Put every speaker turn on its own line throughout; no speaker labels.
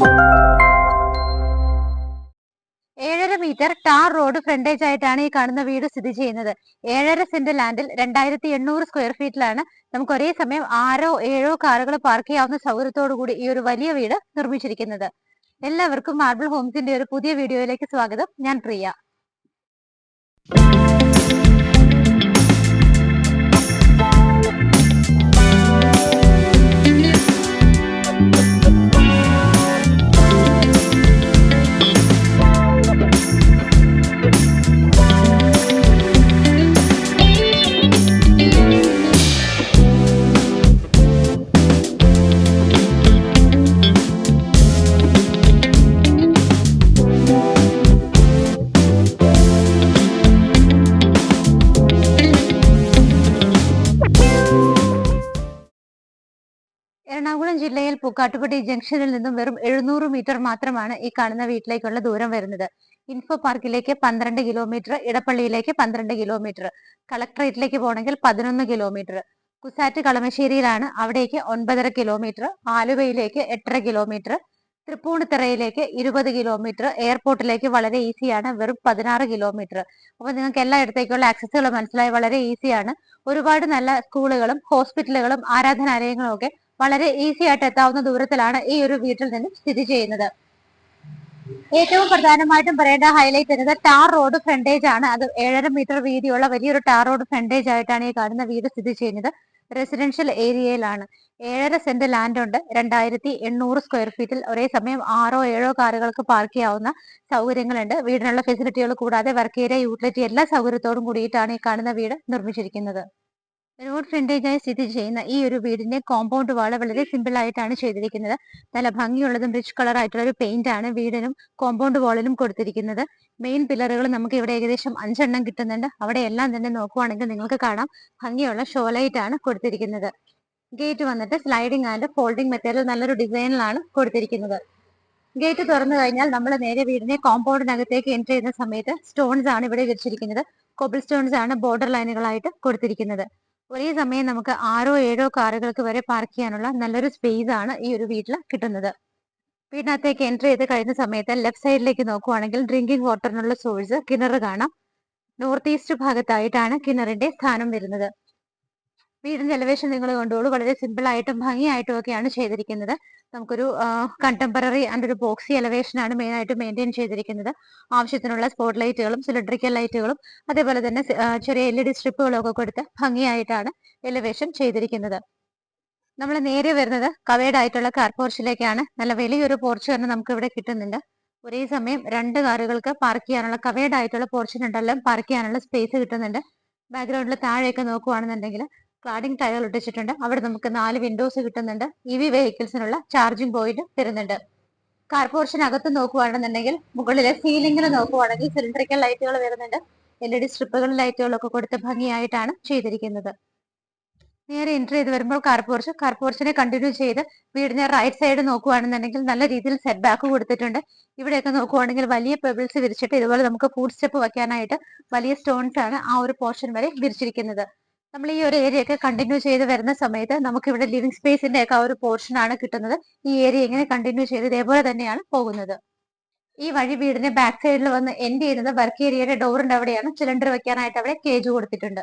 7.5 metre tar road frontage ആയിട്ടാണ് ഈ കാണുന്ന വീട് സ്ഥിതി ചെയ്യുന്നത്. 7.5 സെന്റ് ലാൻഡിൽ 2800 സ്ക്വയർ ഫീറ്റിലാണ് നമുക്ക് ഒരേ സമയം 6-7 കാറുകൾ പാർക്ക് ചെയ്യാവുന്ന സൗകര്യത്തോടു കൂടി ഈ ഒരു വലിയ വീട് നിർമ്മിച്ചിരിക്കുന്നത്. എല്ലാവർക്കും മാർബിൾ ഹോംസിന്റെ ഒരു പുതിയ വീഡിയോയിലേക്ക് സ്വാഗതം. ഞാൻ പ്രിയ. എറണാകുളം ജില്ലയിൽ പൂക്കാട്ടുപടി ജംഗ്ഷനിൽ നിന്നും വെറും 700 മീറ്റർ മാത്രമാണ് ഈ കാണുന്ന വീട്ടിലേക്കുള്ള ദൂരം വരുന്നത്. ഇൻഫോ പാർക്കിലേക്ക് 12 കിലോമീറ്റർ, ഇടപ്പള്ളിയിലേക്ക് 12 കിലോമീറ്റർ, കളക്ടറേറ്റിലേക്ക് പോകണമെങ്കിൽ 11 കിലോമീറ്റർ, കുസാറ്റ് കളമശ്ശേരിയിലാണ്, അവിടേക്ക് 9.5 കിലോമീറ്റർ, ആലുവയിലേക്ക് 8.5 കിലോമീറ്റർ, തൃപ്പൂണിത്തറയിലേക്ക് 20 കിലോമീറ്റർ, എയർപോർട്ടിലേക്ക് വളരെ ഈസിയാണ്, വെറും 16 കിലോമീറ്റർ. അപ്പൊ നിങ്ങൾക്ക് എല്ലായിടത്തേക്കുള്ള ആക്സസുകൾ മനസ്സിലായി, വളരെ ഈസിയാണ്. ഒരുപാട് നല്ല സ്കൂളുകളും ഹോസ്പിറ്റലുകളും ആരാധനാലയങ്ങളും ഒക്കെ വളരെ ഈസി ആയിട്ട് എത്താവുന്ന ദൂരത്തിലാണ് ഈ ഒരു വീട്ടിൽ നിന്നും സ്ഥിതി ചെയ്യുന്നത്. ഏറ്റവും പ്രധാനമായിട്ടും പറയേണ്ട ഹൈലൈറ്റ് എന്നത് ടാർ റോഡ് ഫ്രണ്ടേജ് ആണ്. അത് 7.5 മീറ്റർ വീതിയുള്ള വലിയൊരു ടാർ റോഡ് ഫ്രണ്ടേജ് ആയിട്ടാണ് ഈ കാണുന്ന വീട് സ്ഥിതി ചെയ്യുന്നത്. റെസിഡൻഷ്യൽ ഏരിയയിലാണ്. 7.5 സെന്റ് ലാൻഡ് ഉണ്ട്. 2800 സ്ക്വയർ ഫീറ്റിൽ ഒരേ സമയം 6-7 കാറുകൾക്ക് പാർക്ക് ചെയ്യാവുന്ന സൗകര്യങ്ങളുണ്ട്. വീടിനുള്ള ഫെസിലിറ്റികൾ കൂടാതെ വർക്ക് ഏരിയ, യൂട്ടിലിറ്റി എല്ലാ സൗകര്യത്തോടും കൂടിയിട്ടാണ് ഈ കാണുന്ന വീട് നിർമ്മിച്ചിരിക്കുന്നത്. റോഡ് ഫ്രണ്ടേജായി സ്ഥിതി ചെയ്യുന്ന ഈ ഒരു വീടിന്റെ കോമ്പൗണ്ട് വാള് വളരെ സിമ്പിൾ ആയിട്ടാണ് ചെയ്തിരിക്കുന്നത്. നല്ല ഭംഗിയുള്ളതും റിച്ച് കളർ ആയിട്ടുള്ള ഒരു പെയിന്റ് ആണ് വീടിനും കോമ്പൗണ്ട് വാളിലും കൊടുത്തിരിക്കുന്നത്. മെയിൻ പില്ലറുകൾ നമുക്ക് ഇവിടെ ഏകദേശം 5 എണ്ണം കിട്ടുന്നുണ്ട്. അവിടെ എല്ലാം തന്നെ നോക്കുവാണെങ്കിൽ നിങ്ങൾക്ക് കാണാം ഭംഗിയുള്ള ഷോലൈറ്റ് ആണ് കൊടുത്തിരിക്കുന്നത്. ഗേറ്റ് വന്നിട്ട് സ്ലൈഡിംഗ് ആൻഡ് ഫോൾഡിംഗ് മെത്തേഡിൽ നല്ലൊരു ഡിസൈനിലാണ് കൊടുത്തിരിക്കുന്നത്. ഗേറ്റ് തുറന്നു കഴിഞ്ഞാൽ നമ്മൾ നേരെ വീടിനെ കോമ്പൗണ്ടിനകത്തേക്ക് എൻട്രി ചെയ്യുന്ന സമയത്ത് സ്റ്റോൺസ് ആണ് ഇവിടെ വെച്ചിരിക്കുന്നത്. കോബിൾ സ്റ്റോൺസ് ആണ് ബോർഡർ ലൈനുകളായിട്ട് കൊടുത്തിരിക്കുന്നത്. ഒരേ സമയം നമുക്ക് 6-7 കാറുകൾക്ക് വരെ പാർക്ക് ചെയ്യാനുള്ള നല്ലൊരു സ്പേസ് ആണ് ഈ ഒരു വീട്ടിൽ കിട്ടുന്നത്. വീടിനകത്തേക്ക് എൻട്രി ചെയ്ത് കഴിയുന്ന സമയത്ത് ലെഫ്റ്റ് സൈഡിലേക്ക് നോക്കുവാണെങ്കിൽ ഡ്രിങ്കിങ് വാട്ടറിനുള്ള സോഴ്സ് കിണർ കാണാം. നോർത്ത് ഈസ്റ്റ് ഭാഗത്തായിട്ടാണ് കിണറിന്റെ സ്ഥാനം വരുന്നത്. വീടിന്റെ എലവേഷൻ നിങ്ങൾ കണ്ടോളൂ, വളരെ സിമ്പിൾ ആയിട്ടും ഭംഗിയായിട്ടും ഒക്കെയാണ് ചെയ്തിരിക്കുന്നത്. നമുക്കൊരു കണ്ടംപററി ആൻഡ് ഒരു ബോക്സി എലവേഷൻ ആണ് മെയിൻ ആയിട്ട് മെയിൻറ്റെയിൻ ചെയ്തിരിക്കുന്നത്. ആവശ്യത്തിനുള്ള സ്പോട്ട് ലൈറ്റുകളും സിലിണ്ടറിക്കൽ ലൈറ്റുകളും അതേപോലെ തന്നെ ചെറിയ LED സ്ട്രിപ്പുകളും ഒക്കെ കൊടുത്ത് ഭംഗിയായിട്ടാണ് എലവേഷൻ ചെയ്തിരിക്കുന്നത്. നമ്മൾ നേരെ വരുന്നത് കവേഡ് ആയിട്ടുള്ള കാർ പോർച്ചിലേക്കാണ്. നല്ല വലിയൊരു പോർച്ച് തന്നെ നമുക്ക് ഇവിടെ കിട്ടുന്നുണ്ട്. ഒരേ സമയം 2 കാറുകൾക്ക് പാർക്ക് ചെയ്യാനുള്ള കവേഡ് ആയിട്ടുള്ള പോർച്ചിന് ഉണ്ടെല്ലാം പാർക്ക് ചെയ്യാനുള്ള സ്പേസ് കിട്ടുന്നുണ്ട്. ബാക്ക്ഗ്രൗണ്ടിൽ താഴെയൊക്കെ നോക്കുവാണെന്നുണ്ടെങ്കിൽ ക്ലാഡിംഗ് ടയർ ഒട്ടിച്ചിട്ടുണ്ട്. അവിടെ നമുക്ക് 4 വിൻഡോസ് കിട്ടുന്നുണ്ട്. EV വെഹിക്കിൾസിനുള്ള ചാർജിംഗ് പോയിന്റ് തരുന്നുണ്ട്. കാർ പോർഷനകത്ത് നോക്കുവാണെന്നുണ്ടെങ്കിൽ മുകളിലെ സീലിംഗിൽ നോക്കുവാണെങ്കിൽ സിലിണ്ടറിക്കൽ ലൈറ്റുകൾ വരുന്നുണ്ട്. LED സ്ട്രിപ്പുകൾ ലൈറ്റുകളൊക്കെ കൊടുത്ത് ഭംഗിയായിട്ടാണ് ചെയ്തിരിക്കുന്നത്. നേരെ എൻട്രി ചെയ്ത് വരുമ്പോൾ കാർ പോർച്ചിനെ കണ്ടിന്യൂ ചെയ്ത് വീടിന്റെ റൈറ്റ് സൈഡ് നോക്കുവാണെന്നുണ്ടെങ്കിൽ നല്ല രീതിയിൽ സെറ്റ് ബാക്ക് കൊടുത്തിട്ടുണ്ട്. ഇവിടെയൊക്കെ നോക്കുവാണെങ്കിൽ വലിയ പെബിൾസ് വിരിച്ചിട്ട് ഇതുപോലെ നമുക്ക് ഫുഡ് സ്റ്റെപ്പ് വെക്കാനായിട്ട് വലിയ സ്റ്റോൺസ് ആണ് ആ ഒരു പോർഷൻ വരെ വിരിച്ചിരിക്കുന്നത്. നമ്മൾ ഈ ഒരു ഏരിയ ഒക്കെ കണ്ടിന്യൂ ചെയ്ത് വരുന്ന സമയത്ത് നമുക്ക് ഇവിടെ ലിവിംഗ് സ്പേസിന്റെ ഒക്കെ ആ ഒരു പോർഷൻ ആണ് കിട്ടുന്നത്. ഈ ഏരിയ ഇങ്ങനെ കണ്ടിന്യൂ ചെയ്ത് ഇതേപോലെ തന്നെയാണ് പോകുന്നത്. ഈ വഴി വീടിന്റെ ബാക്ക് സൈഡിൽ വന്ന് എൻഡ് ചെയ്യുന്നത് വർക്ക് ഏരിയയുടെ ഡോറിന്റെ അവിടെയാണ്. സിലിണ്ടർ വെക്കാനായിട്ട് അവിടെ കേജ് കൊടുത്തിട്ടുണ്ട്.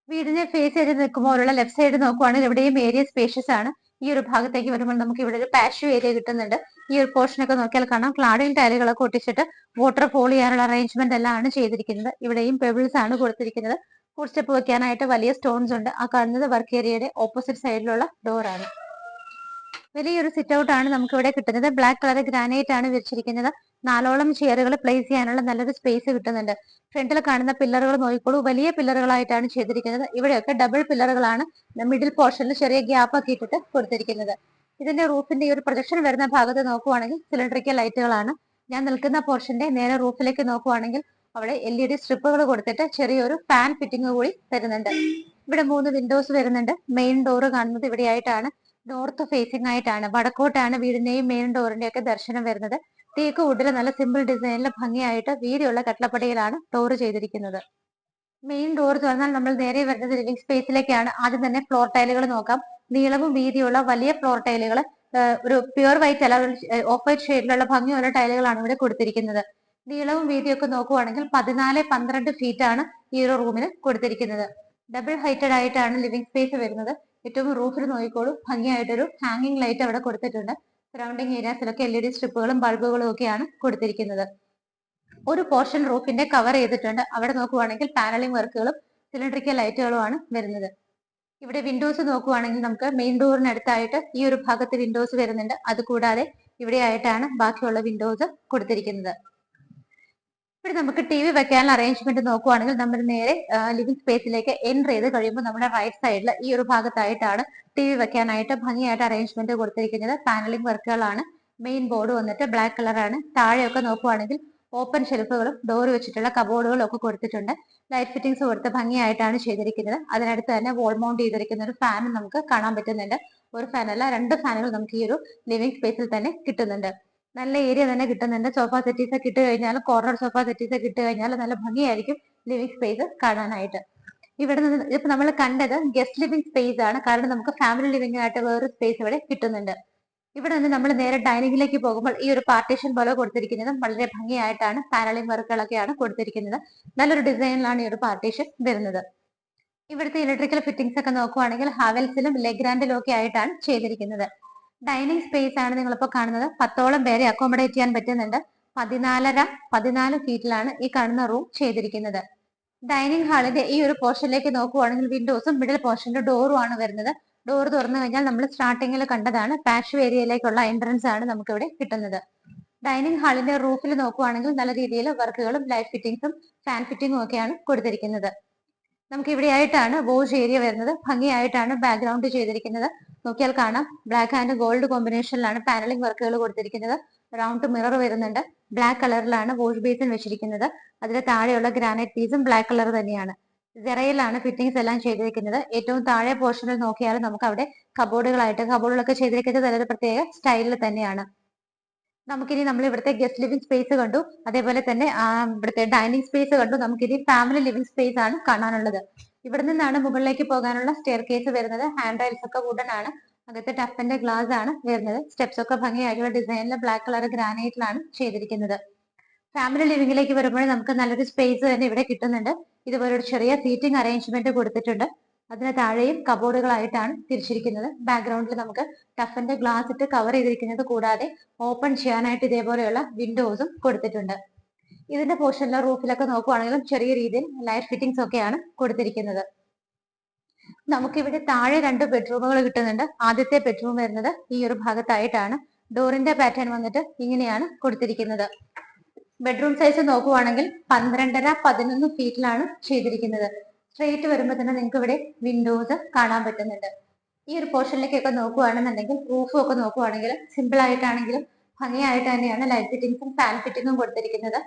വീടിനെ ഫേസ് ചെയ്ത് നിൽക്കുമ്പോഴുള്ള ലെഫ്റ്റ് സൈഡ് നോക്കുവാണെങ്കിൽ ഇവിടെയും ഏരിയ സ്പേഷ്യസ് ആണ്. ഈ ഒരു ഭാഗത്തേക്ക് വരുമ്പോൾ നമുക്ക് ഇവിടെ ഒരു പാഷ്യൂ ഏരിയ കിട്ടുന്നുണ്ട്. ഈ ഒരു പോർഷൻ ഒക്കെ നോക്കിയാൽ കാണാം ക്ലാഡിംഗ് ടൈലുകളൊക്കെ ഒട്ടിച്ചിട്ട് വാട്ടർ ഫോൾ ചെയ്യാനുള്ള അറേഞ്ച്മെന്റ് എല്ലാം ആണ് ചെയ്തിരിക്കുന്നത്. ഇവിടെയും പെബിൾസ് ആണ് കൊടുത്തിരിക്കുന്നത്. ഫുഡ് സ്റ്റെപ്പ് വെക്കാനായിട്ട് വലിയ സ്റ്റോൺസ് ഉണ്ട്. ആ കാണുന്നത് വർക്ക് ഏരിയയുടെ ഓപ്പോസിറ്റ് സൈഡിലുള്ള ഡോറാണ്. വലിയൊരു സിറ്റ് ഔട്ട് ആണ് നമുക്ക് ഇവിടെ കിട്ടുന്നത്. ബ്ലാക്ക് കളർ ഗ്രാനൈറ്റ് ആണ് വിരിച്ചിരിക്കുന്നത്. 4ഓളം ചെയറുകൾ പ്ലേസ് ചെയ്യാനുള്ള നല്ലൊരു സ്പേസ് കിട്ടുന്നുണ്ട്. ഫ്രണ്ടിൽ കാണുന്ന പില്ലറുകൾ നോക്കിക്കോളൂ, വലിയ പില്ലറുകളായിട്ടാണ് ചെയ്തിരിക്കുന്നത്. ഇവിടെയൊക്കെ ഡബിൾ പില്ലറുകളാണ് മിഡിൽ പോർഷനിൽ ചെറിയ ഗ്യാപ്പ് ഒക്കെ ഇട്ടിട്ട് കൊടുത്തിരിക്കുന്നത്. ഇതിന്റെ റൂഫിന്റെ ഈ ഒരു പ്രൊജക്ഷൻ വരുന്ന ഭാഗത്ത് നോക്കുവാണെങ്കിൽ സിലിണ്ടറിക്കൽ ലൈറ്റുകളാണ്. ഞാൻ നിൽക്കുന്ന പോർഷന്റെ നേരെ റൂഫിലേക്ക് നോക്കുവാണെങ്കിൽ അവിടെ LED സ്ട്രിപ്പുകൾ കൊടുത്തിട്ട് ചെറിയൊരു ഫാൻ ഫിറ്റിംഗ് കൂടി തരുന്നുണ്ട്. ഇവിടെ 3 വിൻഡോസ് വരുന്നുണ്ട്. മെയിൻ ഡോറ് കാണുന്നത് ഇവിടെയായിട്ടാണ്. നോർത്ത് ഫേസിംഗ് ആയിട്ടാണ്, വടക്കോട്ടാണ് വീടിന്റെയും മെയിൻ ഡോറിന്റെ ഒക്കെ ദർശനം വരുന്നത്. തേക്ക് വുഡിൽ നല്ല സിമ്പിൾ ഡിസൈനിൽ ഭംഗിയായിട്ട് വീതിയുള്ള കട്ടളപ്പടിയിലാണ് ഡോറ് ചെയ്തിരിക്കുന്നത്. മെയിൻ ഡോർ തുറന്നാൽ നമ്മൾ നേരെ വരുന്നത് ലിവിംഗ് സ്പേസിലേക്കാണ്. ആദ്യം തന്നെ ഫ്ലോർ ടൈലുകൾ നോക്കാം. നീളവും വീതിയുള്ള വലിയ ഫ്ലോർ ടൈലുകൾ ഒരു പ്യുവർ വൈറ്റ് അല്ല, ഓഫ് വൈറ്റ് ഷെയ്ഡിലുള്ള ഭംഗിയുള്ള ടൈലുകളാണ് ഇവിടെ കൊടുത്തിരിക്കുന്നത്. നീളവും വീതിയും ഒക്കെ നോക്കുവാണെങ്കിൽ 14-12 ഫീറ്റ് ആണ് ഈ ഒരു റൂമിന് കൊടുത്തിരിക്കുന്നത്. ഡബിൾ ഹൈറ്റഡ് ആയിട്ടാണ് ലിവിംഗ് സ്പേസ് വരുന്നത്. ഏറ്റവും റൂഫിൽ നോക്കിക്കോളൂ, ഭംഗിയായിട്ടൊരു ഹാങ്ങിങ് ലൈറ്റ് അവിടെ കൊടുത്തിട്ടുണ്ട്. സറൗണ്ടിങ് ഏരിയാസിലൊക്കെ LED സ്ട്രിപ്പുകളും ബൾബുകളും ഒക്കെയാണ് കൊടുത്തിരിക്കുന്നത്. ഒരു പോർഷൻ റൂഫിന്റെ കവർ ചെയ്തിട്ടുണ്ട്. അവിടെ നോക്കുവാണെങ്കിൽ പാനലിംഗ് വർക്കുകളും സിലിണ്ടറിക്കൽ ലൈറ്റുകളുമാണ് വരുന്നത്. ഇവിടെ വിൻഡോസ് നോക്കുവാണെങ്കിൽ നമുക്ക് മെയിൻ ഡോറിനടുത്തായിട്ട് ഈ ഒരു ഭാഗത്ത് വിൻഡോസ് വരുന്നുണ്ട്. അതുകൂടാതെ ഇവിടെ ആയിട്ടാണ് ബാക്കിയുള്ള വിൻഡോസ് കൊടുത്തിരിക്കുന്നത്. ഇവിടെ നമുക്ക് TV വെക്കാനുള്ള അറേഞ്ച്മെന്റ് നോക്കുവാണെങ്കിൽ നമ്മൾ നേരെ ലിവിംഗ് സ്പേസിലേക്ക് എൻ്റർ ചെയ്ത് കഴിയുമ്പോൾ നമ്മുടെ റൈറ്റ് സൈഡിൽ ഈ ഒരു ഭാഗത്തായിട്ടാണ് TV വെക്കാനായിട്ട് ഭംഗിയായിട്ട് അറേഞ്ച്മെന്റ് കൊടുത്തിരിക്കുന്നത്. പാനലിംഗ് വർക്കുകളാണ്. മെയിൻ ബോർഡ് വന്നിട്ട് ബ്ലാക്ക് കളറാണ്. താഴെയൊക്കെ നോക്കുവാണെങ്കിൽ ഓപ്പൺ ഷെൽഫുകളും ഡോർ വെച്ചിട്ടുള്ള കബോർഡുകളും ഒക്കെ കൊടുത്തിട്ടുണ്ട്. ലൈറ്റ് ഫിറ്റിംഗ്സ് കൊടുത്ത് ഭംഗിയായിട്ടാണ് ചെയ്തിരിക്കുന്നത്. അതിനടുത്ത് തന്നെ വാൾ മൗണ്ട് ചെയ്തിരിക്കുന്ന ഒരു ഫാൻ നമുക്ക് കാണാൻ പറ്റുന്നുണ്ട്. ഒരു ഫാനല്ല, 2 ഫാനുകൾ നമുക്ക് ഈ ഒരു ലിവിംഗ് സ്പേസിൽ തന്നെ കിട്ടുന്നുണ്ട്. നല്ല ഏരിയ തന്നെ കിട്ടുന്നുണ്ട്. സോഫ സെറ്റീസ് ഒക്കെ ഇട്ട് കഴിഞ്ഞാൽ, കോർണർ സോഫ സെറ്റീസ് ഒക്കെ ഇട്ട് കഴിഞ്ഞാൽ നല്ല ഭംഗിയായിരിക്കും ലിവിംഗ് സ്പേസ് കാണാനായിട്ട്. ഇവിടെ നിന്ന് ഇപ്പൊ നമ്മൾ കണ്ടത് ഗസ്റ്റ് ലിവിംഗ് സ്പേസ് ആണ്. കാരണം നമുക്ക് ഫാമിലി ലിവിംഗ് ആയിട്ട് വേറൊരു സ്പേസ് ഇവിടെ കിട്ടുന്നുണ്ട്. ഇവിടെ നിന്ന് നമ്മൾ നേരെ ഡൈനിങ്ങിലേക്ക് പോകുമ്പോൾ ഈ ഒരു പാർട്ടീഷൻ പോലെ കൊടുത്തിരിക്കുന്നത് വളരെ ഭംഗിയായിട്ടാണ്. പാനലിംഗ് വർക്കുകളൊക്കെയാണ് കൊടുത്തിരിക്കുന്നത്. നല്ലൊരു ഡിസൈനിലാണ് ഈ ഒരു പാർട്ടീഷൻ വരുന്നത്. ഇവിടുത്തെ ഇലക്ട്രിക്കൽ ഫിറ്റിംഗ്സ് ഒക്കെ നോക്കുവാണെങ്കിൽ ഹാവൽസിലും ലെഗ്രാൻഡിലും ഒക്കെ ആയിട്ടാണ് ചെയ്തിരിക്കുന്നത്. ഡൈനിങ് സ്പേസ് ആണ് നിങ്ങളിപ്പോൾ കാണുന്നത്. 10ഓളം പേരെ അക്കോമഡേറ്റ് ചെയ്യാൻ പറ്റുന്നുണ്ട്. 14 ഫീറ്റിലാണ് ഈ കാണുന്ന റൂം ചെയ്തിരിക്കുന്നത്. ഡൈനിങ് ഹാളിന്റെ ഈ ഒരു പോർഷനിലേക്ക് നോക്കുവാണെങ്കിൽ വിൻഡോസും മിഡിൽ പോർഷനിൽ ഡോറും ആണ് വരുന്നത്. ഡോർ തുറന്നു കഴിഞ്ഞാൽ നമ്മൾ സ്റ്റാർട്ടിങ്ങിൽ കണ്ടതാണ് പാഷ് ഏരിയയിലേക്കുള്ള എൻട്രൻസ് ആണ് നമുക്ക് ഇവിടെ കിട്ടുന്നത്. ഡൈനിങ് ഹാളിന്റെ റൂഫിൽ നോക്കുവാണെങ്കിൽ നല്ല രീതിയിൽ വർക്കുകളും ലൈറ്റ് ഫിറ്റിംഗ്സും ഫാൻ ഫിറ്റിംഗും ഒക്കെയാണ് കൊടുത്തിരിക്കുന്നത്. നമുക്ക് ഇവിടെ ആയിട്ടാണ് വാഷ് ഏരിയ വരുന്നത്. ഭംഗിയായിട്ടാണ് ബാക്ക്ഗ്രൗണ്ട് ചെയ്തിരിക്കുന്നത്. നോക്കിയാൽ കാണാം, ബ്ലാക്ക് ആൻഡ് ഗോൾഡ് കോമ്പിനേഷനിലാണ് പാനലിംഗ് വർക്കുകൾ കൊടുത്തിരിക്കുന്നത്. റൗണ്ട് മിറർ വരുന്നുണ്ട്. ബ്ലാക്ക് കളറിലാണ് വാഷ് ബേസിൻ വെച്ചിരിക്കുന്നത്. അതിന് താഴെയുള്ള ഗ്രാനൈറ്റ് പീസും ബ്ലാക്ക് കളർ തന്നെയാണ്. ജെറയിലാണ് ഫിറ്റിംഗ്സ് എല്ലാം ചെയ്തിരിക്കുന്നത്. ഏറ്റവും താഴെ പോർഷനിൽ നോക്കിയാൽ നമുക്ക് അവിടെ കബോർഡുകളൊക്കെ ചെയ്തിരിക്കുന്നത് നല്ലൊരു പ്രത്യേക സ്റ്റൈലിൽ തന്നെയാണ്. നമുക്കിനി നമ്മൾ ഇവിടുത്തെ ഗസ്റ്റ് ലിവിംഗ് സ്പേസ് കണ്ടു, അതേപോലെ തന്നെ ഇവിടുത്തെ ഡൈനിങ് സ്പേസ് കണ്ടു. നമുക്കിനി ഫാമിലി ലിവിംഗ് സ്പേസ് ആണ് കാണാനുള്ളത്. ഇവിടെ നിന്നാണ് മുകളിലേക്ക് പോകാനുള്ള സ്റ്റെയർ കേസ് വരുന്നത്. ഹാൻഡ് റൈൽസ് ഒക്കെ വുഡൻ ആണ്. അകത്ത് ടഫിന്റെ ഗ്ലാസ് ആണ് വരുന്നത്. സ്റ്റെപ്സ് ഒക്കെ ഭംഗിയായിട്ടുള്ള ഡിസൈനിൽ ബ്ലാക്ക് കളർ ഗ്രാനൈറ്റിലാണ് ചെയ്തിരിക്കുന്നത്. ഫാമിലി ലിവിംഗിലേക്ക് വരുമ്പോൾ നമുക്ക് നല്ലൊരു സ്പേസ് തന്നെ ഇവിടെ കിട്ടുന്നുണ്ട്. ഇതുപോലെ ഒരു ചെറിയ സീറ്റിംഗ് അറേഞ്ച്മെന്റ് കൊടുത്തിട്ടുണ്ട്. അതിന് താഴെയും കബോർഡുകളായിട്ടാണ് തിരിച്ചിരിക്കുന്നത്. ബാക്ക്ഗ്രൗണ്ടിൽ നമുക്ക് ടഫിന്റെ ഗ്ലാസ് ഇട്ട് കവർ ചെയ്തിരിക്കുന്നത് കൂടാതെ ഓപ്പൺ ചെയ്യാനായിട്ട് ഇതേപോലെയുള്ള വിൻഡോസും കൊടുത്തിട്ടുണ്ട്. ഇതിന്റെ പോർഷനിലെ റൂഫിലൊക്കെ നോക്കുവാണെങ്കിലും ചെറിയ രീതിയിൽ ലൈറ്റ് ഫിറ്റിംഗ്സ് ഒക്കെയാണ് കൊടുത്തിരിക്കുന്നത്. നമുക്കിവിടെ താഴെ 2 ബെഡ്റൂമുകൾ കിട്ടുന്നുണ്ട്. ആദ്യത്തെ ബെഡ്റൂം വരുന്നത് ഈ ഒരു ഭാഗത്തായിട്ടാണ്. ഡോറിന്റെ പാറ്റേൺ വന്നിട്ട് ഇങ്ങനെയാണ് കൊടുത്തിരിക്കുന്നത്. ബെഡ്റൂം സൈസ് നോക്കുവാണെങ്കിൽ 12.5-11 ഫീറ്റിലാണ് ചെയ്തിരിക്കുന്നത്. സ്ട്രെയിറ്റ് വരുമ്പോൾ തന്നെ നിങ്ങൾക്ക് ഇവിടെ വിൻഡോസ് കാണാൻ പറ്റുന്നുണ്ട്. ഈ ഒരു പോർഷനിലേക്കൊക്കെ നോക്കുവാണെന്നുണ്ടെങ്കിൽ റൂഫും ഒക്കെ നോക്കുവാണെങ്കിൽ സിമ്പിൾ ആയിട്ടാണെങ്കിലും ഭംഗിയായിട്ട് തന്നെയാണ് ലൈറ്റ് ഫിറ്റിംഗ്സും ഫാൻ ഫിറ്റിംഗും കൊടുത്തിരിക്കുന്നത്.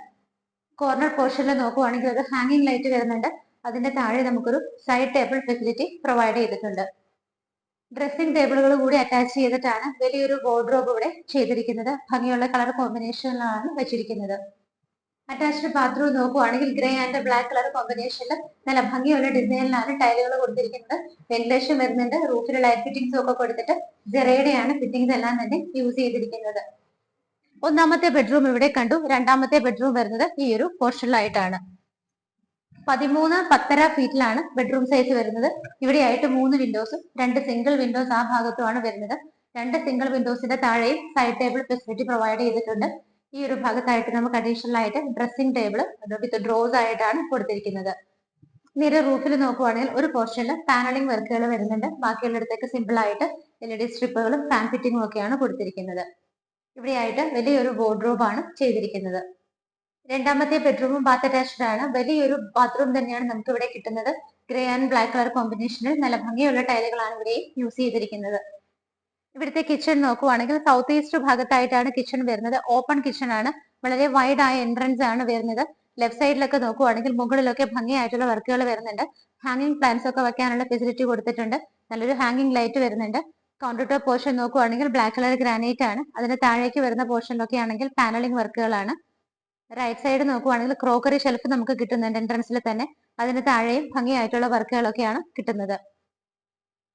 കോർണർ പോർഷനിൽ നോക്കുവാണെങ്കിൽ ഒരു ഹാങ്ങിങ് ലൈറ്റ് വരുന്നുണ്ട്. അതിന്റെ താഴെ നമുക്കൊരു സൈഡ് ടേബിൾ ഫെസിലിറ്റി പ്രൊവൈഡ് ചെയ്തിട്ടുണ്ട്. ഡ്രസ്സിംഗ് ടേബിളുകൾ കൂടി അറ്റാച്ച് ചെയ്തിട്ടാണ് വലിയൊരു വാർഡ്രോബ് ഇവിടെ ചെയ്തിരിക്കുന്നത്. ഭംഗിയുള്ള കളർ കോമ്പിനേഷനിലാണ് വെച്ചിരിക്കുന്നത്. അറ്റാച്ച്ഡ് ബാത്റൂം നോക്കുവാണെങ്കിൽ ഗ്രേ ആൻഡ് ബ്ലാക്ക് കളർ കോമ്പിനേഷനിൽ നല്ല ഭംഗിയുള്ള ഡിസൈനിലാണ് ടൈലുകൾ കൊടുത്തിരിക്കുന്നത്. വെന്റിലേഷൻ വരുന്നുണ്ട്. റൂഫിൽ ലൈറ്റ് ഫിറ്റിംഗ്സും ഒക്കെ കൊടുത്തിട്ട് ജെറയുടെയാണ് ഫിറ്റിംഗ്സ് എല്ലാം തന്നെ യൂസ് ചെയ്തിരിക്കുന്നത്. ഒന്നാമത്തെ ബെഡ്റൂം ഇവിടെ കണ്ടു. രണ്ടാമത്തെ ബെഡ്റൂം വരുന്നത് ഈ ഒരു പോർഷനിലായിട്ടാണ്. 13-10.5 ഫീറ്റിലാണ് ബെഡ്റൂം സൈസ് വരുന്നത്. ഇവിടെയായിട്ട് 3 വിൻഡോസും 2 സിംഗിൾ വിൻഡോസ് ആ ഭാഗത്തുമാണ് വരുന്നത്. 2 സിംഗിൾ വിൻഡോസിന്റെ താഴെയും സൈഡ് ടേബിൾ ഫെസിലിറ്റി പ്രൊവൈഡ് ചെയ്തിട്ടുണ്ട്. ഈ ഒരു ഭാഗത്തായിട്ട് നമുക്ക് അഡീഷണൽ ആയിട്ട് ഡ്രസ്സിംഗ് ടേബിൾ വിത്ത് ഡ്രോസ് ആയിട്ടാണ് കൊടുത്തിരിക്കുന്നത്. നേരെ റൂഫിൽ നോക്കുവാണെങ്കിൽ ഒരു പോർഷനിൽ പാനലിംഗ് വർക്കുകൾ വരുന്നുണ്ട്. ബാക്കിയുള്ളിടത്തേക്ക് സിമ്പിൾ ആയിട്ട് LED സ്ട്രിപ്പുകളും ഫാൻ ഫിറ്റിംഗും ഒക്കെയാണ് കൊടുത്തിരിക്കുന്നത്. ഇവിടെയായിട്ട് വലിയൊരു വാർഡ്രോബ് ആണ് ചെയ്തിരിക്കുന്നത്. രണ്ടാമത്തെ ബെഡ്റൂമും ബാത്ത് അറ്റാച്ച്ഡ് ആണ്. വലിയൊരു ബാത്റൂം തന്നെയാണ് നമുക്ക് ഇവിടെ കിട്ടുന്നത്. ഗ്രേ ആൻഡ് ബ്ലാക്ക് കളർ കോമ്പിനേഷനിൽ നല്ല ഭംഗിയുള്ള ടൈലുകളാണ് ഇവിടെ യൂസ് ചെയ്തിരിക്കുന്നത്. ഇവിടുത്തെ കിച്ചൺ നോക്കുവാണെങ്കിൽ സൗത്ത് ഈസ്റ്റ് ഭാഗത്തായിട്ടാണ് കിച്ചൺ വരുന്നത്. ഓപ്പൺ കിച്ചൺ ആണ്. വളരെ വൈഡ് ആയ എൻട്രൻസ് ആണ് വരുന്നത്. ലെഫ്റ്റ് സൈഡിലൊക്കെ നോക്കുവാണെങ്കിൽ മുകളിലൊക്കെ ഭംഗിയായിട്ടുള്ള വർക്കുകൾ വരുന്നുണ്ട്. ഹാങ്ങിങ് പ്ലാന്റ്സ് ഒക്കെ വെക്കാനുള്ള ഫെസിലിറ്റി കൊടുത്തിട്ടുണ്ട്. നല്ലൊരു ഹാങ്ങിങ് ലൈറ്റ് വരുന്നുണ്ട്. കൗണ്ടർ ടോപ്പ് പോർഷൻ നോക്കുവാണെങ്കിൽ ബ്ലാക്ക് കളർ ഗ്രാനൈറ്റ് ആണ്. അതിന് താഴേക്ക് വരുന്ന പോർഷനിലൊക്കെ ആണെങ്കിൽ പാനലിംഗ് വർക്കുകളാണ്. റൈറ്റ് സൈഡ് നോക്കുവാണെങ്കിൽ ക്രോക്കറി ഷെൽഫ് നമുക്ക് കിട്ടുന്നുണ്ട് എൻട്രൻസിൽ തന്നെ. അതിന് താഴെയും ഭംഗിയായിട്ടുള്ള വർക്കുകളൊക്കെയാണ് കിട്ടുന്നത്.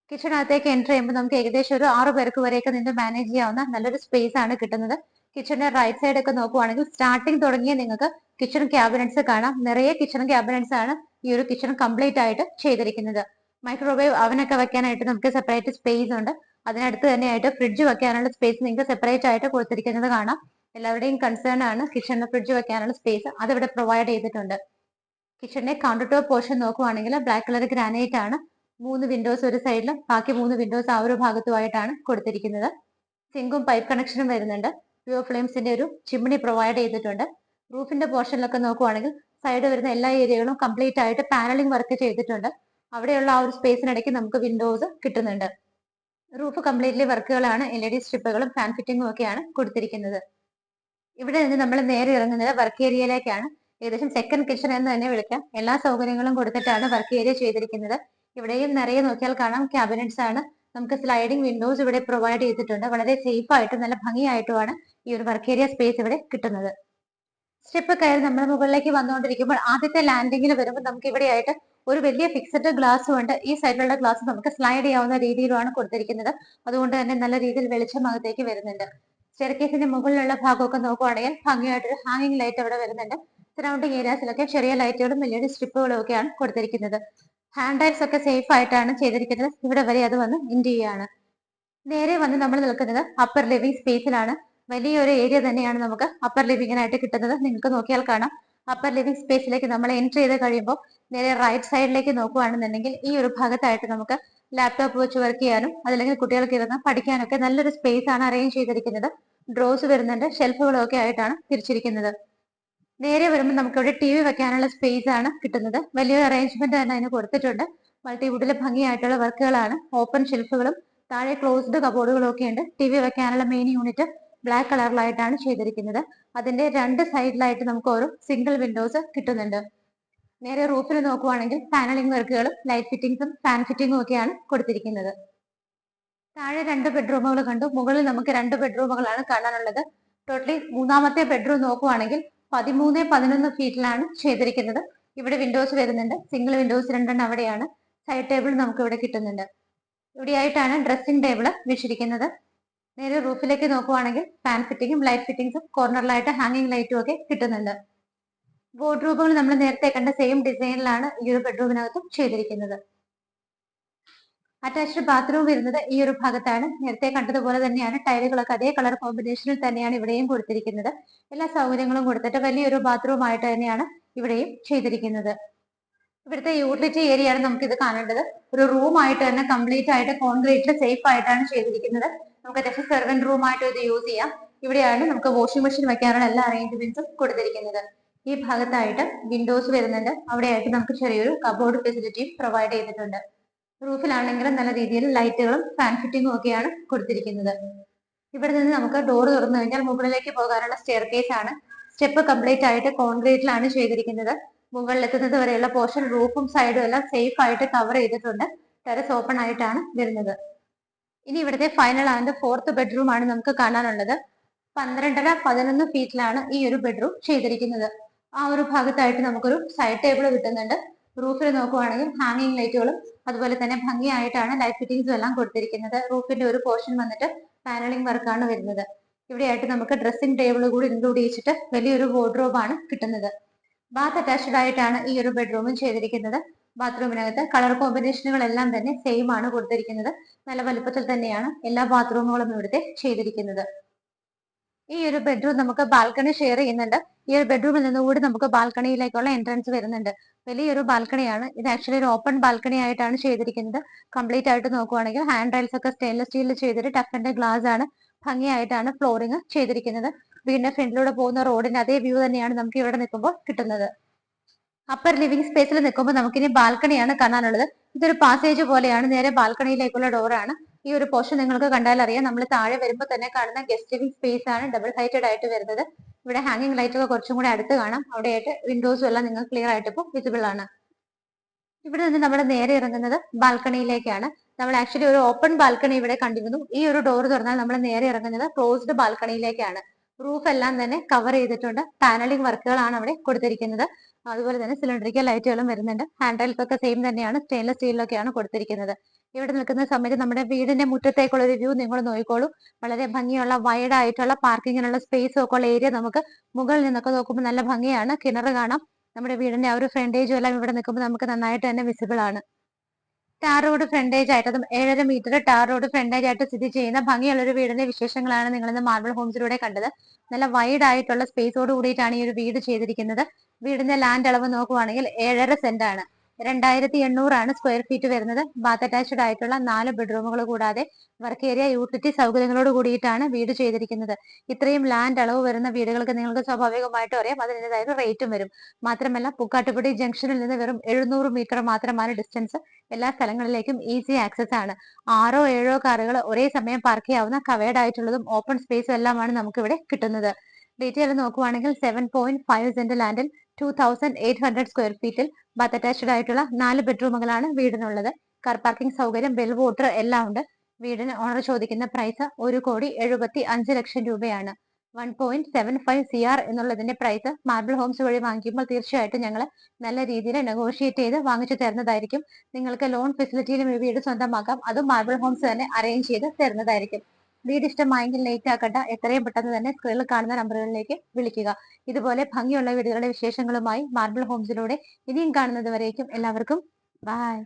കിച്ചണകത്തേക്ക് എൻ്റർ ചെയ്യുമ്പോൾ നമുക്ക് ഏകദേശം ഒരു 6 പേർക്ക് വരെയൊക്കെ നിന്ന് മാനേജ് ചെയ്യാവുന്ന നല്ലൊരു സ്പേസ് ആണ് കിട്ടുന്നത്. കിച്ചണിന്റെ റൈറ്റ് സൈഡ് ഒക്കെ നോക്കുവാണെങ്കിൽ സ്റ്റാർട്ടിംഗ് തുടങ്ങിയ നിങ്ങൾക്ക് കിച്ചൺ ക്യാബിനറ്റ്സ് കാണാം. നിറയെ കിച്ചൺ ക്യാബിനറ്റ്സ് ആണ് ഈ ഒരു കിച്ചൺ കംപ്ലീറ്റ് ആയിട്ട് ചെയ്തിരിക്കുന്നത്. മൈക്രോവേവ് അവനൊക്കെ വെക്കാനായിട്ട് നമുക്ക് സെപ്പറേറ്റ് സ്പേസ് ഉണ്ട്. അതിനടുത്ത് തന്നെയായിട്ട് ഫ്രിഡ്ജ് വെക്കാനുള്ള സ്പേസ് നിങ്ങൾക്ക് സെപ്പറേറ്റ് ആയിട്ട് കൊടുത്തിരിക്കുന്നത് കാണാം. എല്ലാവരുടെയും കൺസേൺ ആണ് കിച്ചണിൽ ഫ്രിഡ്ജ് വെക്കാനുള്ള സ്പേസ്, അതിവിടെ പ്രൊവൈഡ് ചെയ്തിട്ടുണ്ട്. കിച്ചണിന്റെ കൗണ്ടർ ടോപ്പ് പോർഷൻ നോക്കുവാണെങ്കിൽ ബ്ലാക്ക് കളർ ഗ്രാനൈറ്റ് ആണ്. 3 വിൻഡോസ് ഒരു സൈഡിലും ബാക്കി 3 വിൻഡോസ് ആ ഒരു ഭാഗത്തുമായിട്ടാണ് കൊടുത്തിരിക്കുന്നത്. സിങ്കും പൈപ്പ് കണക്ഷനും വരുന്നുണ്ട്. പ്യൂർ ഫ്ലെയിംസിന്റെ ഒരു ചിമ്മിണി പ്രൊവൈഡ് ചെയ്തിട്ടുണ്ട്. റൂഫിന്റെ പോർഷനിലൊക്കെ നോക്കുവാണെങ്കിൽ സൈഡ് വരുന്ന എല്ലാ ഏരിയകളും കംപ്ലീറ്റ് ആയിട്ട് പാനലിംഗ് വർക്ക് ചെയ്തിട്ടുണ്ട്. അവിടെയുള്ള ആ ഒരു സ്പേസിനിടയ്ക്ക് നമുക്ക് വിൻഡോസ് കിട്ടുന്നുണ്ട്. റൂഫ് കംപ്ലീറ്റ്ലി വർക്കുകളാണ്. LED സ്ട്രിപ്പുകളും ഫാൻ ഫിറ്റിംഗും ഒക്കെയാണ് കൊടുത്തിരിക്കുന്നത്. ഇവിടെ നിന്ന് നമ്മൾ നേരെ ഇറങ്ങുന്നത് വർക്ക് ഏരിയയിലേക്കാണ്. ഏകദേശം സെക്കൻഡ് കിച്ചൺ എന്ന് തന്നെ വിളിക്കാം. എല്ലാ സൗകര്യങ്ങളും കൊടുത്തിട്ടാണ് വർക്ക് ഏരിയ ചെയ്തിരിക്കുന്നത്. ഇവിടെയും നിറയെ നോക്കിയാൽ കാണാം ക്യാബിനറ്റ്സ് ആണ്. നമുക്ക് സ്ലൈഡിംഗ് വിൻഡോസ് ഇവിടെ പ്രൊവൈഡ് ചെയ്തിട്ടുണ്ട്. വളരെ സേഫ് ആയിട്ടും നല്ല ഭംഗിയായിട്ടുമാണ് ഈ ഒരു വർക്ക് ഏരിയ സ്പേസ് ഇവിടെ കിട്ടുന്നത്. സ്റ്റെപ്പ് കയറി നമ്മൾ മുകളിലേക്ക് വന്നുകൊണ്ടിരിക്കുമ്പോൾ ആദ്യത്തെ ലാൻഡിങ്ങിൽ വരുമ്പോൾ നമുക്ക് ഇവിടെയായിട്ട് ഒരു വലിയ ഫിക്സഡ് ഗ്ലാസ്സും ഉണ്ട്. ഈ സൈഡിലുള്ള ഗ്ലാസ് നമുക്ക് സ്ലൈഡ് ചെയ്യാവുന്ന രീതിയിലാണ് കൊടുത്തിരിക്കുന്നത്. അതുകൊണ്ട് തന്നെ നല്ല രീതിയിൽ വെളിച്ചം അകത്തേക്ക് വരുന്നുണ്ട്. സ്റ്റെയർകേസിന്റെ മുകളിലുള്ള ഭാഗമൊക്കെ നോക്കുവാണെങ്കിൽ ഭംഗിയായിട്ടൊരു ഹാങ്ങിങ് ലൈറ്റ് അവിടെ വരുന്നുണ്ട്. സറൗണ്ടിങ് ഏരിയാസിലൊക്കെ ചെറിയ ലൈറ്റുകളും LED സ്ട്രിപ്പുകളും ഒക്കെയാണ് കൊടുത്തിരിക്കുന്നത്. ഹാൻഡ് റൈൽസ് ഒക്കെ സേഫ് ആയിട്ടാണ് ചെയ്തിരിക്കുന്നത്. ഇവിടെ വരെ അത് വന്ന് ഇൻഡ് ചെയ്യാണ്. നേരെ വന്ന് നമ്മൾ നിൽക്കുന്നത് അപ്പർ ലിവിംഗ് സ്പേസിലാണ്. വലിയൊരു ഏരിയ തന്നെയാണ് നമുക്ക് അപ്പർ ലിവിങ്ങിനായിട്ട് കിട്ടുന്നത്. നിങ്ങൾക്ക് നോക്കിയാൽ കാണാം. അപ്പർ ലിവിംഗ് സ്പേസിലേക്ക് നമ്മൾ എൻട്രി ചെയ്ത് കഴിയുമ്പോൾ നേരെ റൈറ്റ് സൈഡിലേക്ക് നോക്കുകയാണെന്നുണ്ടെങ്കിൽ ഈ ഒരു ഭാഗത്തായിട്ട് നമുക്ക് ലാപ്ടോപ്പ് വെച്ച് വർക്ക് ചെയ്യാനും അതല്ലെങ്കിൽ കുട്ടികൾക്ക് ഇരുന്ന് പഠിക്കാനൊക്കെ നല്ലൊരു സ്പേസ് ആണ് അറേഞ്ച് ചെയ്തിരിക്കുന്നത്. ഡ്രോസ് വരുന്നുണ്ട്. ഷെൽഫുകളും ഒക്കെ ആയിട്ടാണ് തിരിച്ചിരിക്കുന്നത്. നേരെ വരുമ്പോൾ നമുക്ക് ഇവിടെ TV വെക്കാനുള്ള സ്പേസ് ആണ് കിട്ടുന്നത്. വലിയൊരു അറേഞ്ച്മെന്റ് തന്നെ അതിന് കൊടുത്തിട്ടുണ്ട്. മൾട്ടിവുഡിലെ ഭംഗിയായിട്ടുള്ള വർക്കുകളാണ്. ഓപ്പൺ ഷെൽഫുകളും താഴെ ക്ലോസ്ഡ് കബോർഡുകളും ഒക്കെ ഉണ്ട്. TV വെക്കാനുള്ള മെയിൻ യൂണിറ്റ് ബ്ലാക്ക് കളറിലായിട്ടാണ് ചെയ്തിരിക്കുന്നത്. അതിന്റെ രണ്ട് സൈഡിലായിട്ട് നമുക്ക് ഓരോ സിംഗിൾ വിൻഡോസ് കിട്ടുന്നുണ്ട്. നേരെ റൂഫിൽ നോക്കുവാണെങ്കിൽ പാനലിംഗ് വർക്കുകളും ലൈറ്റ് ഫിറ്റിംഗ്സും ഫാൻ ഫിറ്റിംഗും ഒക്കെയാണ് കൊടുത്തിരിക്കുന്നത്. താഴെ 2 ബെഡ്റൂമുകൾ കണ്ടു. മുകളിൽ നമുക്ക് 2 ബെഡ്റൂമുകളാണ് കാണാനുള്ളത്. ടോട്ടലി മൂന്നാമത്തെ ബെഡ്റൂം നോക്കുവാണെങ്കിൽ 13-11 ഫീറ്റിലാണ് ചെയ്തിരിക്കുന്നത്. ഇവിടെ വിൻഡോസ് വരുന്നുണ്ട്. സിംഗിൾ വിൻഡോസ് 2 അവിടെയാണ്. സൈഡ് ടേബിൾ നമുക്ക് ഇവിടെ കിട്ടുന്നുണ്ട്. ഇവിടെയായിട്ടാണ് ഡ്രസ്സിംഗ് ടേബിൾ വെച്ചിരിക്കുന്നത്. നേരെ റൂഫിലേക്ക് നോക്കുവാണെങ്കിൽ ഫാൻ ഫിറ്റിംഗും ലൈറ്റ് ഫിറ്റിംഗ്സും കോർണറിലായിട്ട് ഹാങ്ങിങ് ലൈറ്റും ഒക്കെ കിട്ടുന്നുണ്ട്. വാർഡ്രോബുകൾ നമ്മൾ നേരത്തെ കണ്ട സെയിം ഡിസൈനിലാണ് ഈ ഒരു ബെഡ്റൂമിനകത്തും ചെയ്തിരിക്കുന്നത്. അറ്റാച്ച്ഡ് ബാത്റൂം വരുന്നത് ഈ ഒരു ഭാഗത്താണ്. നേരത്തെ കണ്ടതുപോലെ തന്നെയാണ്. ടൈലുകളൊക്കെ അതേ കളർ കോമ്പിനേഷനിൽ തന്നെയാണ് ഇവിടെയും കൊടുത്തിരിക്കുന്നത്. എല്ലാ സൗകര്യങ്ങളും കൊടുത്തിട്ട് വലിയൊരു ബാത്റൂം ആയിട്ട് തന്നെയാണ് ഇവിടെയും ചെയ്തിരിക്കുന്നത്. ഇവിടുത്തെ യൂട്ടിലിറ്റി ഏരിയ ആണ് നമുക്ക് ഇത് കാണേണ്ടത്. ഒരു റൂം ആയിട്ട് തന്നെ കംപ്ലീറ്റ് ആയിട്ട് കോൺക്രീറ്റിൽ സേഫ് ആയിട്ടാണ് ചെയ്തിരിക്കുന്നത്. നമുക്ക് അത്യാവശ്യം സെർവന്റ് റൂം ആയിട്ട് ഇത് യൂസ് ചെയ്യാം. ഇവിടെയാണ് നമുക്ക് വാഷിംഗ് മെഷീൻ വെക്കാനുള്ള എല്ലാ അറേഞ്ച്മെന്റ്സും കൊടുത്തിരിക്കുന്നത്. ഈ ഭാഗത്തായിട്ട് വിൻഡോസ് വരുന്നുണ്ട്. അവിടെയായിട്ട് നമുക്ക് ചെറിയൊരു കബോർഡ് ഫെസിലിറ്റിയും പ്രൊവൈഡ് ചെയ്തിട്ടുണ്ട്. റൂഫിലാണെങ്കിലും നല്ല രീതിയിൽ ലൈറ്റുകളും ഫാൻ ഫിറ്റിംഗും ഒക്കെയാണ് കൊടുത്തിരിക്കുന്നത്. ഇവിടെ നിന്ന് നമുക്ക് ഡോർ തുറന്നു കഴിഞ്ഞാൽ മുകളിലേക്ക് പോകാനുള്ള സ്റ്റെയർകേസ് ആണ്. സ്റ്റെപ്പ് കംപ്ലീറ്റ് ആയിട്ട് കോൺക്രീറ്റിലാണ് ചെയ്തിരിക്കുന്നത്. മുകളിലെത്തുന്നത് വരെയുള്ള പോർഷൻ റൂഫും സൈഡും എല്ലാം സേഫ് ആയിട്ട് കവർ ചെയ്തിട്ടുണ്ട്. ടെറസ് ഓപ്പൺ ആയിട്ടാണ് വരുന്നത്. ഇനി ഇവിടുത്തെ ഫൈനൽ ആൻഡ് ഫോർത്ത് ബെഡ്റൂം ആണ് നമുക്ക് കാണാനുള്ളത്. 12-11 ഫീറ്റിലാണ് ഈ ഒരു ബെഡ്റൂം ചെയ്തിരിക്കുന്നത്. ആ ഒരു ഭാഗത്തായിട്ട് നമുക്കൊരു സൈഡ് ടേബിൾ കിട്ടുന്നുണ്ട്. റൂഫിൽ നോക്കുവാണെങ്കിൽ ഹാങ്ങിങ് ലൈറ്റുകളും അതുപോലെ തന്നെ ഭംഗിയായിട്ടാണ് ലൈറ്റ് ഫിറ്റിംഗ്സും എല്ലാം കൊടുത്തിരിക്കുന്നത്. റൂഫിന്റെ ഒരു പോർഷൻ വന്നിട്ട് പാനലിംഗ് വർക്കാണ് വരുന്നത്. ഇവിടെയായിട്ട് നമുക്ക് ഡ്രസ്സിംഗ് ടേബിൾ കൂടി ഇൻക്ലൂഡ് ചെയ്തിട്ട് വലിയൊരു വാർഡ്രോബാണ് കിട്ടുന്നത്. ബാത്ത് അറ്റാച്ച്ഡ് ആയിട്ടാണ് ഈ ഒരു ബെഡ്റൂമും ചെയ്തിരിക്കുന്നത്. ബാത്റൂമിനകത്ത് കളർ കോമ്പിനേഷനുകളെല്ലാം തന്നെ സെയിം ആണ് കൊടുത്തിരിക്കുന്നത്. നല്ല വലുപ്പത്തിൽ തന്നെയാണ് എല്ലാ ബാത്റൂമുകളും ഇവിടുത്തെ ചെയ്തിരിക്കുന്നത്. ഈ ഒരു ബെഡ്റൂം നമുക്ക് ബാൽക്കണി ഷെയർ ചെയ്യുന്നുണ്ട്. ഈ ഒരു ബെഡ്റൂമിൽ നിന്നുകൂടി നമുക്ക് ബാൽക്കണിയിലേക്കുള്ള എൻട്രൻസ് വരുന്നുണ്ട്. വലിയൊരു ബാൽക്കണിയാണ് ഇത്. ആക്ച്വലി ഒരു ഓപ്പൺ ബാൽക്കണി ആയിട്ടാണ് ചെയ്തിരിക്കുന്നത്. കംപ്ലീറ്റ് ആയിട്ട് നോക്കുവാണെങ്കിൽ ഹാൻഡ് റൈൽസ് ഒക്കെ സ്റ്റെയിൻലെസ് സ്റ്റീലിൽ ചെയ്തിട്ട് ടഫിന്റെ ഗ്ലാസ് ആണ്. ഭംഗിയായിട്ടാണ് ഫ്ലോറിംഗ് ചെയ്തിരിക്കുന്നത്. വീടിന്റെ ഫ്രണ്ടിലൂടെ പോകുന്ന റോഡിന്റെ അതേ വ്യൂ തന്നെയാണ് നമുക്ക് ഇവിടെ നിൽക്കുമ്പോൾ കിട്ടുന്നത്. അപ്പർ ലിവിംഗ് സ്പേസിൽ നിൽക്കുമ്പോൾ നമുക്കിനി ബാൽക്കണിയാണ് കാണാനുള്ളത്. ഇതൊരു പാസേജ് പോലെയാണ്. നേരെ ബാൽക്കണിയിലേക്കുള്ള ഡോറാണ്. ഈ ഒരു പോർഷൻ നിങ്ങൾക്ക് കണ്ടാൽ അറിയാം. നമ്മൾ താഴെ വരുമ്പോൾ തന്നെ കാണുന്ന ഗസ്റ്റ് ലിവിംഗ് സ്പേസ് ആണ് ഡബിൾ ഹൈറ്റഡ് ആയിട്ട് വരുന്നത്. ഇവിടെ ഹാങ്ങിങ് ലൈറ്റ് ഒക്കെ കുറച്ചും കൂടി അടുത്ത് കാണാം. അവിടെയായിട്ട് വിൻഡോസും എല്ലാം നിങ്ങൾക്ക് ക്ലിയർ ആയിട്ട് ഇപ്പോൾ വിസിബിൾ ആണ്. ഇവിടെ നിന്ന് നമ്മൾ നേരെ ഇറങ്ങുന്നത് ബാൽക്കണിയിലേക്കാണ്. നമ്മൾ ആക്ച്വലി ഒരു ഓപ്പൺ ബാൽക്കണി ഇവിടെ കണ്ടിരുന്നു. ഈ ഒരു ഡോർ തുറന്നാൽ നമ്മൾ നേരെ ഇറങ്ങുന്നത് ക്ലോസ്ഡ് ബാൽക്കണിയിലേക്കാണ്. റൂഫ് എല്ലാം തന്നെ കവർ ചെയ്തിട്ടുണ്ട്. പാനലിംഗ് വർക്കുകളാണ് അവിടെ കൊടുത്തിരിക്കുന്നത്. അതുപോലെ തന്നെ സിലിണ്ടറിക്കൽ ലൈറ്റുകളും വരുന്നുണ്ട്. ഹാൻഡ് റെയിൽസ് ഒക്കെ സെയിം തന്നെയാണ്, സ്റ്റെയിൻലെസ് സ്റ്റീലിലൊക്കെയാണ് കൊടുത്തിരിക്കുന്നത്. ഇവിടെ നിൽക്കുന്ന സമയത്ത് നമ്മുടെ വീടിന്റെ മുറ്റത്തേക്കുള്ള ഒരു വ്യൂ നിങ്ങൾ നോക്കിക്കോളൂ. വളരെ ഭംഗിയുള്ള വൈഡ് ആയിട്ടുള്ള പാർക്കിങ്ങിനുള്ള സ്പേസും ഒക്കെ ഉള്ള ഏരിയ നമുക്ക് മുകളിൽ നിന്നൊക്കെ നോക്കുമ്പോൾ നല്ല ഭംഗിയാണ്. കിണർ കാണാം. നമ്മുടെ വീടിന്റെ ആ ഒരു ഫ്രണ്ടേജും എല്ലാം ഇവിടെ നിൽക്കുമ്പോൾ നമുക്ക് നന്നായിട്ട് തന്നെ വിസിബിൾ ആണ്. ടാർ റോഡ് ഫ്രണ്ടേജ് ആയിട്ട്, അതും 7.5 മീറ്റർ ടാർ റോഡ് ഫ്രണ്ടേജ് ആയിട്ട് സ്ഥിതി ചെയ്യുന്ന ഭംഗിയുള്ള ഒരു വീടിന്റെ വിശേഷങ്ങളാണ് നിങ്ങൾ ഇന്ന് മാർബിൾ ഹോംസിലൂടെ കണ്ടത്. നല്ല വൈഡ് ആയിട്ടുള്ള സ്പേസോട് കൂടിയിട്ടാണ് ഈ ഒരു വീട് ചെയ്തിരിക്കുന്നത്. വീടിന്റെ ലാൻഡ് അളവ് നോക്കുവാണെങ്കിൽ 7.5 സെന്റ് ആണ്. 2800 സ്ക്വയർ ഫീറ്റ് വരുന്നത്. ബാത്ത് അറ്റാച്ച്ഡ് ആയിട്ടുള്ള 4 ബെഡ്റൂമുകൾ കൂടാതെ വർക്ക് ഏരിയ, യൂട്ടിലിറ്റി സൗകര്യങ്ങളോട് കൂടിയിട്ടാണ് വീട് ചെയ്തിരിക്കുന്നത്. ഇത്രയും ലാൻഡ് അളവ് വരുന്ന വീടുകൾക്ക് നിങ്ങൾക്ക് സ്വാഭാവികമായിട്ടും അറിയാം അതിൻ്റെതായ റേറ്റും വരും. മാത്രമല്ല പൂക്കാട്ടുപടി ജംഗ്ഷനിൽ നിന്ന് വെറും 700 മീറ്റർ മാത്രമാണ് ഡിസ്റ്റൻസ്. എല്ലാ സ്ഥലങ്ങളിലേക്കും ഈസി ആക്സസ് ആണ്. 6 7 കാറുകൾ ഒരേ സമയം പാർക്ക് ചെയ്യാവുന്ന കവേർഡ് ആയിട്ടുള്ളതും ഓപ്പൺ സ്പേസും എല്ലാമാണ് നമുക്ക് ഇവിടെ കിട്ടുന്നത്. ഡീറ്റെയിൽ നോക്കുവാണെങ്കിൽ 7.5 സെന്റ് ലാൻഡിൽ 2800 സ്ക്വയർ ഫീറ്റിൽ ബാത്ത് അറ്റാച്ച്ഡ് ആയിട്ടുള്ള 4 ബെഡ്റൂമുകളാണ് വീടിനുള്ളത്. കാർ പാർക്കിംഗ് സൗകര്യം, ബെൽ വാട്ടർ എല്ലാം ഉണ്ട്. വീടിന് ഓണർ ചോദിക്കുന്ന പ്രൈസ് 1,75,00,000 രൂപയാണ്. 1.75 CR എന്നുള്ളതിന്റെ പ്രൈസ് മാർബിൾ ഹോംസ് വഴി വാങ്ങിക്കുമ്പോൾ തീർച്ചയായിട്ടും ഞങ്ങൾ നല്ല രീതിയിൽ നെഗോഷിയേറ്റ് ചെയ്ത് വാങ്ങിച്ചു തരുന്നതായിരിക്കും. നിങ്ങൾക്ക് ലോൺ ഫെസിലിറ്റിയിലും ഈ വീട് സ്വന്തമാക്കാം. അതും മാർബിൾ ഹോംസ് തന്നെ അറേഞ്ച് ചെയ്ത് തരുന്നതായിരിക്കും. വീട് ഇഷ്ടമായെങ്കിൽ ലേറ്റ് ആക്കണ്ട, എത്രയും പെട്ടെന്ന് തന്നെ സ്ക്രീനിൽ കാണുന്ന നമ്പറുകളിലേക്ക് വിളിക്കുക. ഇതുപോലെ ഭംഗിയുള്ള വീടുകളുടെ വിശേഷങ്ങളുമായി മാർബിൾ ഹോംസിലൂടെ ഇനിയും കാണുന്നത് വരേക്കും എല്ലാവർക്കും ബൈ.